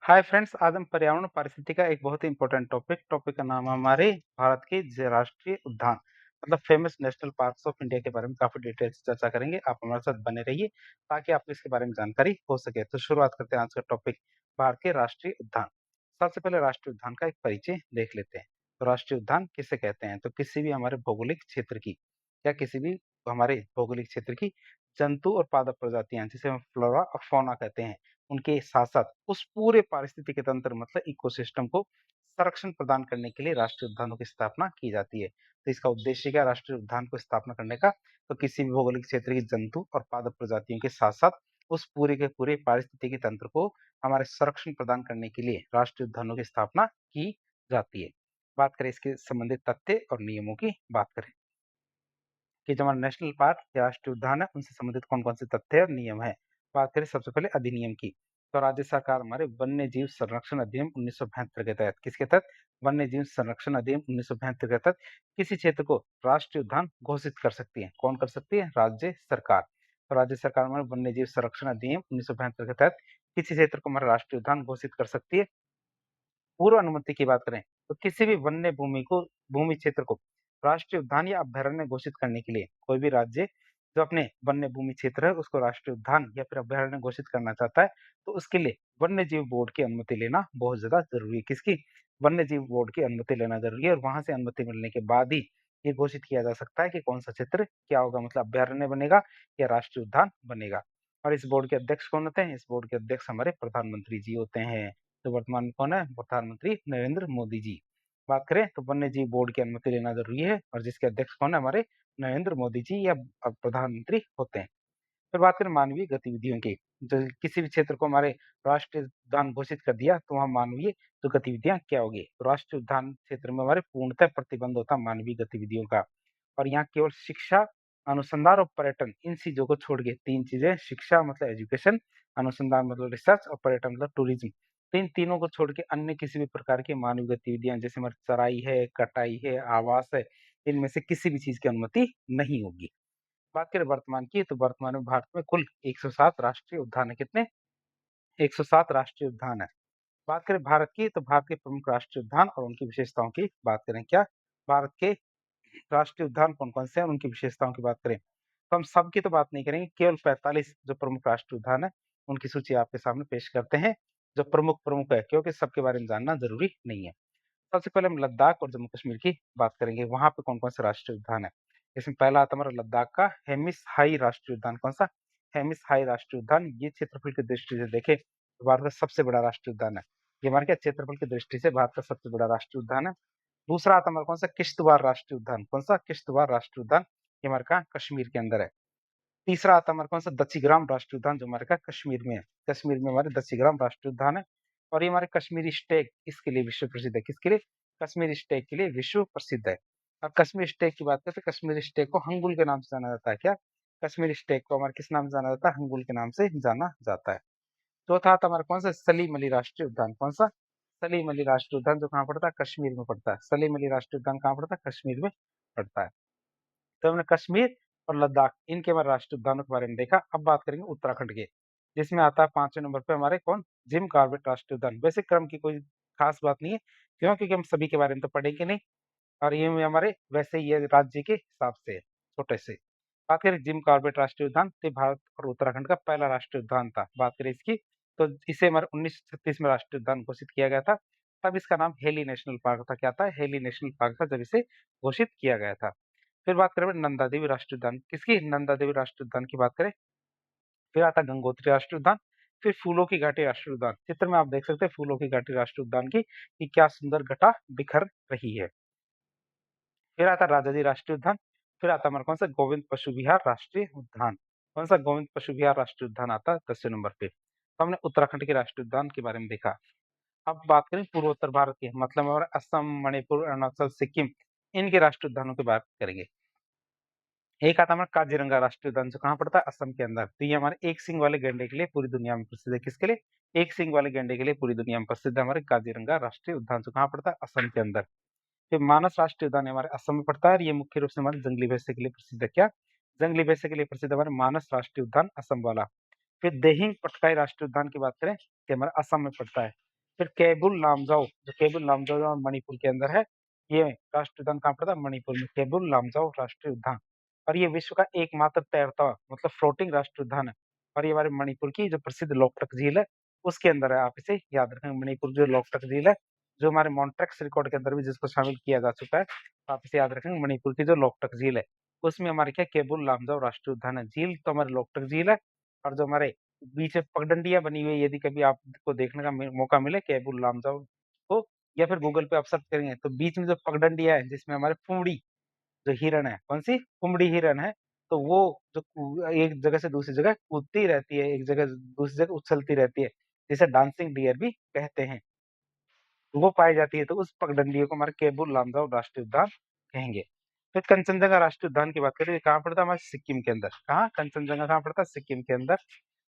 Hi friends, आज हम पर्यावरण और पारिस्थितिकी का एक बहुत ही इंपॉर्टेंट टॉपिक का नाम है हमारे भारत के राष्ट्रीय उद्यान मतलब famous national parks of India के बारे में काफी डिटेल से चर्चा करेंगे। आप हमारे साथ बने रहिए ताकि आपको इसके बारे में जानकारी हो सके। तो शुरुआत करते हैं आज का टॉपिक, भारत के राष्ट्रीय उद्यान। सबसे पहले राष्ट्रीय उद्यान का एक परिचय देख लेते हैं। तो राष्ट्रीय उद्यान किसे कहते हैं? तो किसी भी हमारे भौगोलिक क्षेत्र की या किसी भी हमारे भौगोलिक क्षेत्र की जंतु और पादप प्रजातियां, जिसे हम फ्लोरा और फौना कहते हैं, उनके साथ-साथ उस पूरे पारिस्थितिक तंत्र मतलब इकोसिस्टम को संरक्षण प्रदान करने के लिए राष्ट्रीय उद्यानों की स्थापना की जाती है। तो इसका उद्देश्य क्या है राष्ट्रीय उद्यान को स्थापना करने का? तो किसी भी भौगोलिक क्षेत्र की जंतु और पादप प्रजातियों के साथ-साथ उस पूरे के पूरे पारिस्थितिकी तंत्र को हमारे संरक्षण प्रदान करने के लिए राष्ट्रीय उद्यानों की स्थापना की जाती है। बात करें इसके संबंधित तथ्य और नियमों की बात करें कि जो हमारा नेशनल पार्क या राष्ट्रीय उद्यान है उनसे संबंधित कौन-कौन से तथ्य और नियम है। बात करें सबसे पहले अधिनियम की, तो राज्य सरकार हमारे वन्य जीव संरक्षण अधिनियम 1972 के तहत, किसके तहत? वन्य जीव संरक्षण अधिनियम 1972 के तहत किसी क्षेत्र को राष्ट्रीय उद्यान घोषित कर सकती है। कौन कर सकती है? राज्य सरकार। तो राज्य सरकार हमारे वन्य जीव संरक्षण अधिनियम 1972 के तहत किसी क्षेत्र को हमारा राष्ट्रीय उद्यान घोषित कर सकती है। पूर्व अनुमति की बात करें तो किसी भी वन्य भूमि क्षेत्र को राष्ट्रीय उद्यान या अभयारण्य घोषित करने के लिए कोई भी राज्य जो अपने वन्य भूमि क्षेत्र है उसको राष्ट्रीय उद्यान या फिर अभयारण्य घोषित करना चाहता है, तो उसके लिए वन्य जीव बोर्ड की अनुमति लेना बहुत ज्यादा जरूरी है। किसकी? वन्य जीव बोर्ड की अनुमति लेना जरूरी है और वहां से अनुमति मिलने के बाद ही ये घोषित किया जा सकता है कि कौन सा क्षेत्र क्या होगा, मतलब अभयारण्य बनेगा या राष्ट्रीय उद्यान बनेगा। और इस बोर्ड के अध्यक्ष कौन होते हैं? इस बोर्ड के अध्यक्ष हमारे प्रधानमंत्री जी होते हैं। तो वर्तमान में कौन है? प्रधानमंत्री नरेंद्र मोदी जी। बात करें तो वन्य जीव बोर्ड की अनुमति लेना जरूरी है और जिसके अध्यक्ष कौन है? हमारे नरेंद्र मोदी जी या प्रधानमंत्री होते हैं। फिर बात करें मानवीय गतिविधियों की, जो किसी भी क्षेत्र को हमारे राष्ट्रीय उद्यान घोषित कर दिया तो वहाँ मानवीय जो गतिविधियां क्या होगी? तो राष्ट्रीय उद्यान क्षेत्र में हमारे पूर्णतः प्रतिबंध होता है मानवीय गतिविधियों का। और यहाँ केवल शिक्षा, अनुसंधान और पर्यटन, इन चीजों को छोड़ के तीन चीजें, शिक्षा मतलब एजुकेशन, अनुसंधान मतलब रिसर्च और पर्यटन मतलब टूरिज्म, तो इन तीनों को छोड़ के अन्य किसी भी प्रकार की मानवीय गतिविधियां जैसे हमारी चराई है, कटाई है, आवास है, इनमें से किसी भी चीज की अनुमति नहीं होगी। बात करें वर्तमान की, तो वर्तमान में भारत में कुल 107 राष्ट्रीय उद्यान है। कितने? 107 राष्ट्रीय उद्यान है। बात करें भारत की, तो भारत के प्रमुख राष्ट्रीय उद्यान और उनकी विशेषताओं की बात करें। क्या भारत के राष्ट्रीय उद्यान कौन-कौन से हैं और उनकी विशेषताओं की बात करें, तो हम सबकी तो बात नहीं करेंगे, केवल 45 जो प्रमुख राष्ट्रीय उद्यान है, उनकी सूची आपके सामने पेश करते हैं, जो प्रमुख है, क्योंकि सबके बारे में जानना ज़रूरी नहीं है। सबसे पहले हम लद्दाख और जम्मू-कश्मीर की बात करेंगे, वहाँ पे कौन-कौन से राष्ट्रीय उद्यान है। इसमें पहला आता है हमारा लद्दाख का हेमिस हाई राष्ट्रीय उद्यान। कौन-सा? हेमिस हाई राष्ट्रीय उद्यान। ये क्षेत्रफल की दृष्टि से देखें तो भारत का सबसे बड़ा राष्ट्रीय उद्यान है। ये हमारे क्या क्षेत्रफल की दृष्टि से भारत का सबसे बड़ा राष्ट्रीय उद्यान है। दूसरा आता है हमारा कौन-सा? किश्तवाड़ राष्ट्रीय उद्यान। कौन-सा? किश्तवाड़ राष्ट्रीय उद्यान। ये हमारे कहाँ? कश्मीर के अंदर है। तीसरा आता है हमारा कौन-सा? दच्छीग्राम राष्ट्रीय उद्यान, जो हमारे क्या? कश्मीर में है। कश्मीर में हमारे दच्छीग्राम राष्ट्रीय उद्यान है और ये हमारे कश्मीरी स्टेक इसके लिए विश्व प्रसिद्ध है। किसके लिए? कश्मीरी स्टेक के लिए विश्व प्रसिद्ध है। अब कश्मीरी स्टेक की बात करें तो कश्मीरी स्टेक को हंगुल के नाम से जाना जाता है। क्या? कश्मीरी स्टेक को हमारे किस नाम से जाना जाता है? हंगुल के नाम से जाना जाता है। चौथा आता है हमारा कौन-सा? सलीम अली राष्ट्रीय उद्यान। कौन-सा? सलीम अली राष्ट्रीय उद्यान, जो कहाँ पड़ता है? कश्मीर में पड़ता है। सलीम अली राष्ट्रीय उद्यान कहाँ पड़ता है? कश्मीर में पड़ता है। तो हमने कश्मीर और लद्दाख इनके हमारे राष्ट्रीय उद्यानों के बारे में देखा। अब बात करेंगे उत्तराखंड के, जिसमें आता है 5वें नंबर पे हमारे कौन? जिम कॉर्बेट राष्ट्रीय उद्यान। वैसे क्रम की कोई खास बात नहीं है, क्यों? क्योंकि हम सभी के बारे में तो पढ़ेंगे नहीं और ये हमारे वैसे ये राज्य के हिसाब से है, छोटे से। बात करें जिम कॉर्बेट राष्ट्रीय उद्यान, तो भारत और उत्तराखंड का पहला राष्ट्रीय उद्यान था। बात करें इसकी, तो इसे हमारे 1936 में राष्ट्रीय उद्यान घोषित किया गया था। तब इसका नाम हेली नेशनल पार्क था। क्या था? हेली नेशनल पार्क था जब इसे घोषित किया गया था। फिर बात करें नंदा देवी राष्ट्रीय उद्यान। किसकी? नंदा देवी राष्ट्रीय उद्यान की बात करें। फिर आता है गंगोत्री राष्ट्रीय उद्यान। फिर फूलों की घाटी राष्ट्रीय उद्यान। चित्र में आप देख सकते हैं फूलों की घाटी राष्ट्रीय उद्यान की कि क्या सुंदर घटा बिखर रही है। फिर आता है राजाजी राष्ट्रीय उद्यान। फिर आता है हमारा कौन सा? गोविंद पशु विहार राष्ट्रीय उद्यान। कौन सा? गोविंद पशु विहार राष्ट्रीय उद्यान आता है 10वें नंबर पे। तो हमने उत्तराखंड के राष्ट्रीय उद्यान के बारे में देखा। अब बात करें पूर्वोत्तर भारत की, मतलब हमारे असम, मणिपुर, अरुणाचल, सिक्किम, इनके राष्ट्रीय उद्यानों की बात करेंगे। एक आता है हमारा काजीरंगा राष्ट्रीय उद्यान, जो कहाँ पड़ता है? असम के अंदर। तो ये हमारे एक सींग वाले गैंडे के लिए पूरी दुनिया में प्रसिद्ध है। किसके लिए? एक सींग वाले गैंडे के लिए पूरी दुनिया में प्रसिद्ध है हमारे काजीरंगा राष्ट्रीय उद्यान, जो कहाँ पड़ता है? असम के अंदर। फिर मानस राष्ट्रीय उद्यान हमारे असम में पड़ता है और ये मुख्य रूप से हमारे जंगली भैंसे के लिए प्रसिद्ध है। क्या? जंगली भैंसे के लिए प्रसिद्ध हमारे मानस राष्ट्रीय उद्यान असम वाला। फिर देहिंग पटकाई राष्ट्रीय उद्यान की बात करें, तो हमारे असम में पड़ता है। फिर केबुल लामजाओ, जो केबुल लामजाओ जो मणिपुर के अंदर है, ये राष्ट्रीय उद्यान कहाँ पड़ता है? मणिपुर में, केबुल लामजाओ राष्ट्रीय उद्यान। और ये विश्व का एकमात्र तैरता हुआ मतलब फ्लोटिंग राष्ट्रीय उद्यान है। और ये हमारे मणिपुर की जो प्रसिद्ध लोकटक झील है उसके अंदर है। आप इसे याद रखेंगे, मणिपुर जो लोकटक झील है, जो हमारे मॉन्ट्रेक्स रिकॉर्ड के अंदर भी जिसको शामिल किया जा चुका है, तो आप इसे याद रखेंगे, मणिपुर की जो लोकटक झील है उसमें हमारे क्या केबुल लामजाओ राष्ट्रीय उद्यान है। झील तो हमारे लोकटक झील है, और जो हमारे बीच में पगडंडियां बनी हुई है, यदि कभी आपको देखने का मौका मिले केबुल लामजाओ को, या फिर गूगल पे आप सर्च करेंगे, तो बीच में जो पगडंडिया है जिसमें हमारे फुमड़ी जो हिरण है, कौन सी फुमड़ी हिरण है, तो वो जो एक जगह से दूसरी जगह कूदती रहती है, एक जगह दूसरी जगह उछलती रहती है, जिसे डांसिंग डियर भी कहते हैं, वो पाई जाती है। तो उस पगडंडियों को हमारे केबुल लामजाओ राष्ट्रीय उद्यान कहेंगे। फिर कंचनजंगा राष्ट्रीय उद्यान की बात करें, ये कहाँ पड़ता है? हमारे सिक्किम के अंदर। कहाँ? कंचनजंगा कहाँ पड़ता है? सिक्किम के अंदर।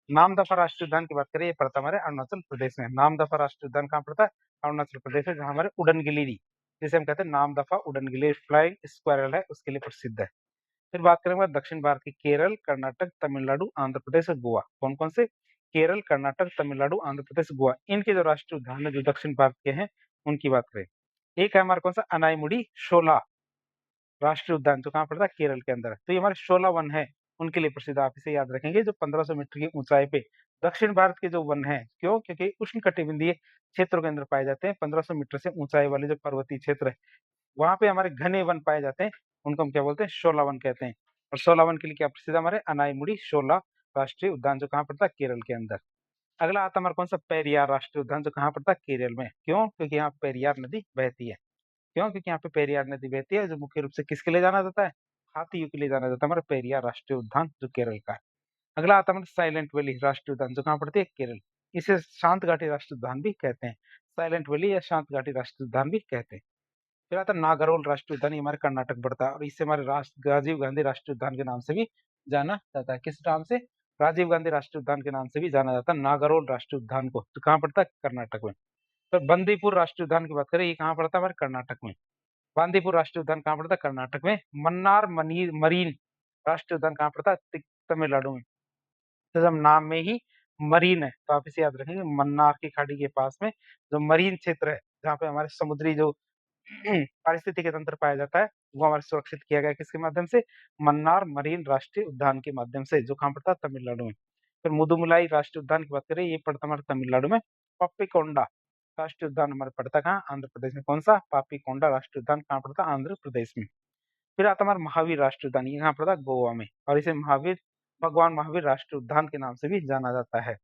नामदफा राष्ट्रीय उद्यान की बात करें, ये पड़ता है हमारे अरुणाचल प्रदेश में। नामदफा राष्ट्रीय उद्यान कहाँ पड़ता है? अरुणाचल प्रदेश में, जहाँ हमारे उड़न गिलिरी, जिसे हम कहते हैं नामदफा उड़न गिलिरी फ्लाइंग स्क्वायरल है, उसके लिए प्रसिद्ध है। फिर बात करेंगे दक्षिण भारत की, केरल, कर्नाटक, तमिलनाडु, आंध्र प्रदेश और गोवा। कौन कौन से? केरल, कर्नाटक, तमिलनाडु, आंध्र प्रदेश, गोवा। इनके जो राष्ट्रीय उद्यान है जो दक्षिण भारत के हैं, उनकी बात करें, एक है हमारा कौन सा? अनाईमुड़ी शोला राष्ट्रीय उद्यान, जो कहाँ पड़ता है? केरल के अंदर है। तो ये हमारे शोला वन है, उनके लिए प्रसिद्ध। आप इसे याद रखेंगे, जो 1500 मीटर की ऊंचाई पे दक्षिण भारत के जो वन है, क्यों? क्योंकि उष्णकटिबंधीय क्षेत्रों के अंदर पाए जाते हैं। 1500 मीटर से ऊंचाई वाले जो पर्वतीय क्षेत्र है, वहां पे हमारे घने वन पाए जाते हैं, उनको हम क्या बोलते हैं? शोला वन कहते हैं। और शोला वन के लिए क्या प्रसिद्ध है? हमारे अनाईमुड़ी शोला राष्ट्रीय उद्यान, जो कहाँ पड़ता है? केरल के अंदर। अगला आता है हमारा कौन सा? पेरियार राष्ट्रीय उद्यान, जो कहाँ पड़ता है? केरल में। क्यों? क्योंकि यहाँ पेरियार नदी बहती है। क्यों? क्योंकि यहाँ पे पेरियार नदी बहती है, जो मुख्य रूप से किसके लिए जाना जाता है? हाथियों के लिए जाना जाता है, हमारा पेरियार राष्ट्रीय उद्यान, जो केरल का है। अगला आता है हमारा साइलेंट वैली राष्ट्रीय उद्यान, जो कहाँ पड़ती है? केरल। इसे शांत घाटी राष्ट्रीय उद्यान भी कहते हैं। साइलेंट वैली या शांत घाटी राष्ट्रीय उद्यान भी कहते हैं। फिर आता है नागरहोल राष्ट्रीय उद्यान, ये हमारे कर्नाटक पड़ता है, और इसे हमारे राजीव गांधी राष्ट्रीय उद्यान के नाम से भी जाना जाता है। किस नाम से? राजीव गांधी राष्ट्रीय उद्यान के नाम से भी जाना जाता है नागरहोल राष्ट्रीय उद्यान को, जो कहाँ पड़ता है? कर्नाटक में। तो बंदीपुर राष्ट्रीय उद्यान की बात करें, ये कहाँ पड़ता है? हमारे कर्नाटक में। बांदीपुर राष्ट्रीय उद्यान कहाँ पड़ता है? कर्नाटक में। मन्नार मरीन राष्ट्रीय उद्यान कहाँ पड़ता है? तमिलनाडु में। तो जब नाम में ही मरीन है, तो आप इसे याद रखेंगे, मन्नार की खाड़ी के पास में जो मरीन क्षेत्र है, जहाँ पे हमारे समुद्री जो पारिस्थितिकी तंत्र पाया जाता है, वो हमारे सुरक्षित किया गया है। किसके माध्यम से? मन्नार मरीन राष्ट्रीय उद्यान के माध्यम से, जो कहाँ पड़ता है? तमिलनाडु में। फिर मुदुमलाई राष्ट्रीय उद्यान की बात करें, ये पड़ता हमारे तमिलनाडु में। पप्पीकोंडा राष्ट्रीय उद्यान हमारे पड़ता है कहाँ? आंध्र प्रदेश में। कौन सा? पापीकोंडा राष्ट्रीय उद्यान कहाँ पड़ता है? आंध्र प्रदेश में। फिर आता हमारा महावीर राष्ट्रीय उद्यान, ये कहाँ पड़ता है? गोवा में, और इसे भगवान महावीर राष्ट्रीय उद्यान के नाम से भी जाना जाता है।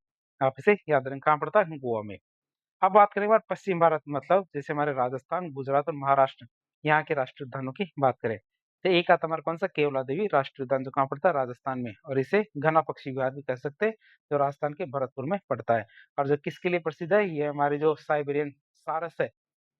आप इसे याद रखें, कहाँ पड़ता है? गोवा में। अब बात करें बार पश्चिम भारत, मतलब जैसे हमारे राजस्थान, गुजरात और महाराष्ट्र, यहाँ के राष्ट्रीय उद्यानों की बात करें, तो एक आता हमारा कौन सा? केवला देवी राष्ट्रीय उद्यान, जो कहाँ पड़ता है? राजस्थान में, और इसे घना पक्षी विहार भी कह सकते हैं, जो राजस्थान के भरतपुर में पड़ता है। और जो किसके लिए प्रसिद्ध है? ये हमारे जो साइबेरियन सारस है,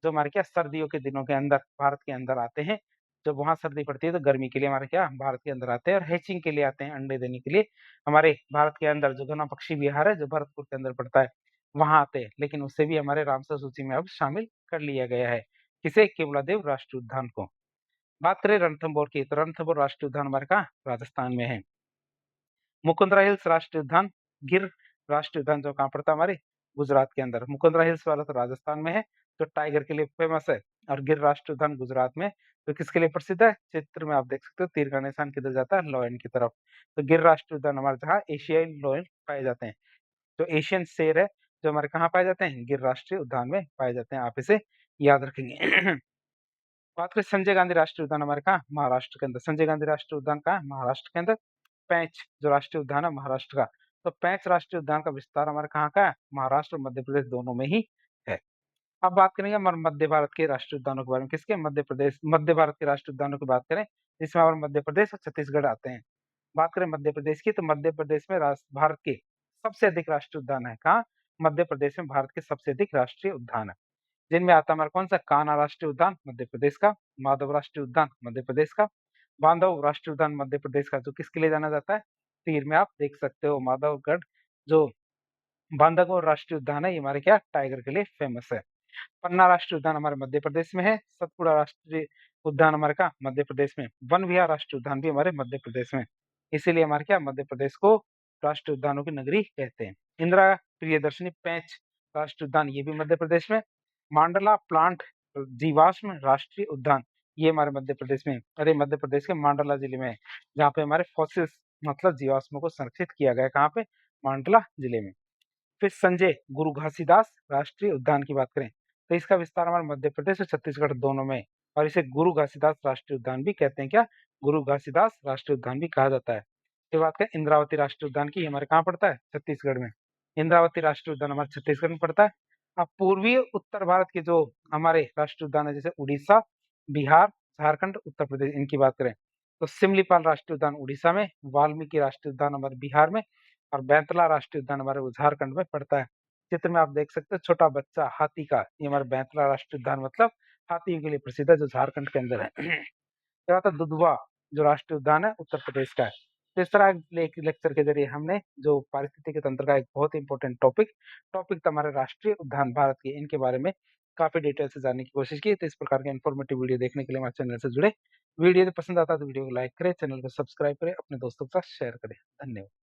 जो हमारे क्या सर्दियों के दिनों के अंदर भारत के अंदर आते हैं। जब वहां सर्दी पड़ती है तो गर्मी के लिए हमारे क्या भारत के अंदर आते हैं, और हैचिंग के लिए आते हैं, अंडे देने के लिए हमारे भारत के अंदर। जो घना पक्षी विहार है, जो भरतपुर के अंदर पड़ता है, वहां आते हैं, लेकिन उससे भी हमारे रामसर सूची में अब शामिल कर लिया गया है। किसे? केवलादेव राष्ट्रीय उद्यान को। बात करें रणथंभौर की, तो रणथंभौर राष्ट्रीय उद्यान हमारे कहाँ? राजस्थान में है। मुकुंदरा हिल्स राष्ट्रीय उद्यान, गिर राष्ट्रीय उद्यान, जो कहाँ पड़ता है? हमारे गुजरात के अंदर। मुकुंदरा हिल्स वाला तो राजस्थान में है, जो टाइगर के लिए फेमस है, और गिर राष्ट्रीय उद्यान गुजरात में। तो किसके लिए प्रसिद्ध है? चित्र में आप देख सकते हो, तीर का निशान किधर जाता है? लॉयन की तरफ। तो गिर राष्ट्रीय उद्यान हमारे जहाँ एशियाई लॉयन पाए जाते हैं, जो एशियन शेर है, जो हमारे कहाँ पाए जाते हैं? गिर राष्ट्रीय उद्यान में पाए जाते हैं। आप इसे याद रखेंगे। बात करें संजय गांधी राष्ट्रीय उद्यान, हमारे कहाँ? महाराष्ट्र के अंदर। संजय गांधी राष्ट्रीय उद्यान कहाँ है? महाराष्ट्र के अंदर। पैंच जो राष्ट्रीय उद्यान है महाराष्ट्र का, तो पैंच राष्ट्रीय उद्यान का विस्तार हमारे कहाँ का है? महाराष्ट्र और मध्य प्रदेश दोनों में ही है। अब बात करेंगे हमारे मध्य भारत के राष्ट्रीय उद्यानों के बारे में। किसके? मध्य भारत के राष्ट्रीय उद्यानों की बात करें, जिसमें हमारे मध्य प्रदेश और छत्तीसगढ़ आते हैं। बात करें मध्य प्रदेश की, तो मध्य प्रदेश में भारत के सबसे अधिक राष्ट्रीय उद्यान है। कहाँ? मध्य प्रदेश में भारत के सबसे अधिक राष्ट्रीय उद्यान है, जिनमें आता है हमारा कौन सा? कान्हा राष्ट्रीय उद्यान मध्य प्रदेश का, माधव राष्ट्रीय उद्यान मध्य प्रदेश का, बांधव राष्ट्रीय उद्यान मध्य प्रदेश का, जो किसके लिए जाना जाता है? तीर में आप देख सकते हो, माधवगढ़ जो बांधवगढ़ राष्ट्रीय उद्यान है, ये हमारे क्या? टाइगर के लिए फेमस है। पन्ना राष्ट्रीय उद्यान हमारे मध्य प्रदेश में है। सतपुड़ा राष्ट्रीय उद्यान हमारे का मध्य प्रदेश में। वन विहार राष्ट्रीय उद्यान भी हमारे मध्य प्रदेश में। इसीलिए हमारे क्या? मध्य प्रदेश को राष्ट्रीय उद्यानों की नगरी कहते हैं। इंदिरा प्रियदर्शनी पेंच राष्ट्रीय उद्यान ये भी मध्य प्रदेश में। मांडला प्लांट जीवाश्म राष्ट्रीय उद्यान ये हमारे मध्य प्रदेश में, अरे मध्य प्रदेश के मांडला जिले में है, जहाँ पे हमारे फॉसिल्स मतलब जीवाश्मों को संरक्षित किया गया है। कहाँ पे? मांडला जिले में। फिर संजय गुरु घासीदास राष्ट्रीय उद्यान की बात करें तो इसका विस्तार हमारे मध्य प्रदेश और छत्तीसगढ़ दोनों में है, और इसे गुरु घासीदास राष्ट्रीय उद्यान भी कहते हैं। क्या? गुरु घासीदास राष्ट्रीय उद्यान भी कहा जाता है। फिर बात करें इंद्रावती राष्ट्रीय उद्यान की, हमारे कहाँ पड़ता है? छत्तीसगढ़ में। इंद्रावती राष्ट्रीय उद्यान हमारे छत्तीसगढ़ में पड़ता है। अब पूर्वी उत्तर भारत के जो हमारे राष्ट्रीय उद्यान है, जैसे उड़ीसा, बिहार, झारखंड, उत्तर प्रदेश, इनकी बात करें तो सिमलीपाल राष्ट्रीय उद्यान उड़ीसा में, वाल्मीकि राष्ट्रीय उद्यान हमारे बिहार में, और बेंतला राष्ट्रीय उद्यान हमारे झारखंड में पड़ता है। चित्र में आप देख सकते हैं छोटा बच्चा हाथी का, ये हमारे बेंतला राष्ट्रीय उद्यान मतलब हाथियों के लिए प्रसिद्ध है, जो झारखंड के अंदर है। क्या था? दुधवा जो राष्ट्रीय उद्यान है उत्तर प्रदेश का है। तो इस तरह एक लेक्चर के जरिए हमने जो पारिस्थितिकी तंत्र का एक बहुत इंपॉर्टेंट टॉपिक था हमारे राष्ट्रीय उद्यान भारत के, इनके बारे में काफी डिटेल से जानने की कोशिश की। तो इस प्रकार के इन्फॉर्मेटिव वीडियो देखने के लिए हमारे चैनल से जुड़े। वीडियो यदि पसंद आता है तो वीडियो को लाइक करें, चैनल को सब्सक्राइब करें, अपने दोस्तों के साथ शेयर करें। धन्यवाद।